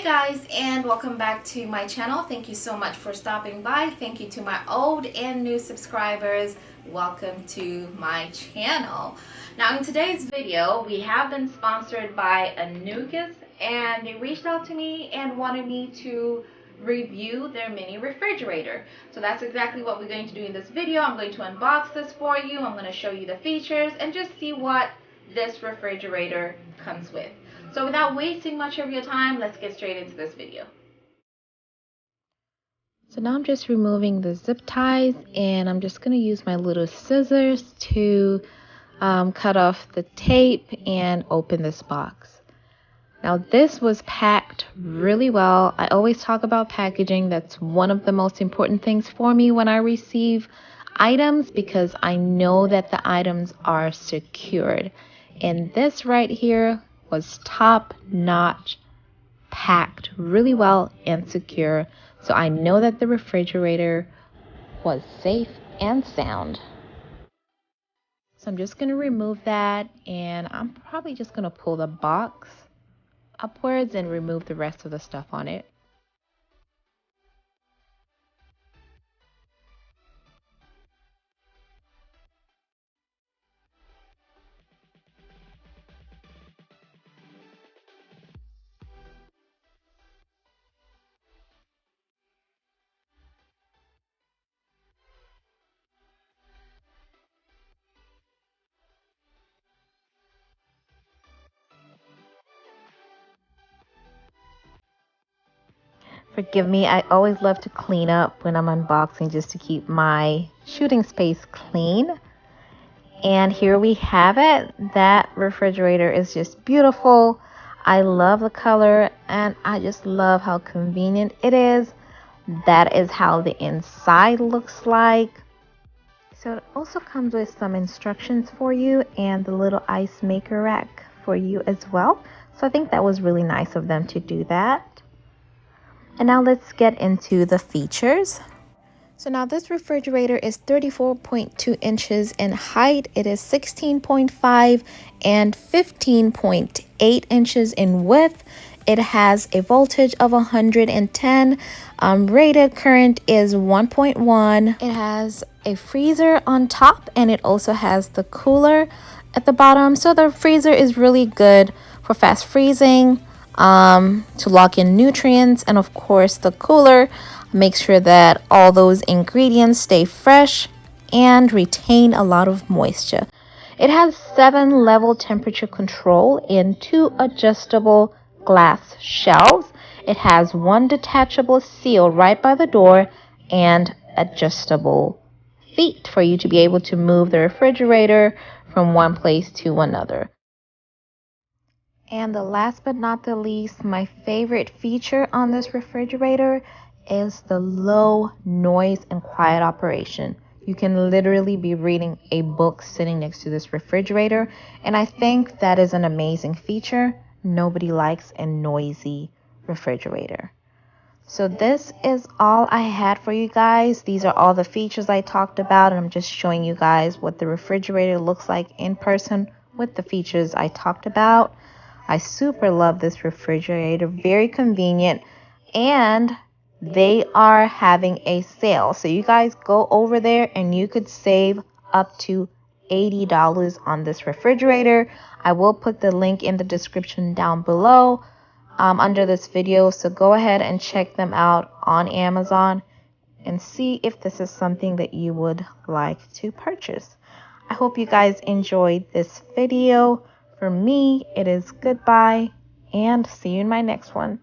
Hey guys, and welcome back to my channel. Thank you so much for stopping by. Thank you to my old and new subscribers. Welcome to my channel. Now in today's video, we have been sponsored by Anukis, and they reached out to me and wanted me to review their mini refrigerator. So that's exactly what we're going to do in this video. I'm going to unbox this for you. I'm going to show you the features and just see what this refrigerator comes with. So without wasting much of your time, let's get straight into this video. So now I'm just removing the zip ties, and I'm just going to use my little scissors to cut off the tape and open this box. Now this was packed really well. I always talk about packaging. That's one of the most important things for me when I receive items, because I know that the items are secured. And this right here was top notch, packed really well and secure. So I know that the refrigerator was safe and sound. So I'm just going to remove that, and I'm probably just going to pull the box upwards and remove the rest of the stuff on it. Forgive me, I always love to clean up when I'm unboxing just to keep my shooting space clean. And here we have it. That refrigerator is just beautiful. I love the color, and I just love how convenient it is. That is how the inside looks like. So it also comes with some instructions for you and the little ice maker rack for you as well. So I think that was really nice of them to do that. And now let's get into the features. So now this refrigerator is 34.2 inches in height. It is 16.5 and 15.8 inches in width. It has a voltage of 110. Rated current is 1.1. It has a freezer on top, and it also has the cooler at the bottom. So the freezer is really good for fast freezing, to lock in nutrients, and of course the cooler makes sure that all those ingredients stay fresh and retain a lot of moisture. It has 7-level temperature control and 2 adjustable glass shelves. It has 1 detachable seal right by the door and adjustable feet for you to be able to move the refrigerator from one place to another. And the last but not the least, my favorite feature on this refrigerator is the low noise and quiet operation. You can literally be reading a book sitting next to this refrigerator, and I think that is an amazing feature. Nobody likes a noisy refrigerator. So this is all I had for you guys. These are all the features I talked about, and I'm just showing you guys what the refrigerator looks like in person with the features I talked about. I super love this refrigerator, very convenient, and they are having a sale. So you guys go over there and you could save up to $80 on this refrigerator. I will put the link in the description down below under this video. So go ahead and check them out on Amazon and see if this is something that you would like to purchase. I hope you guys enjoyed this video. For me, it is goodbye, and see you in my next one.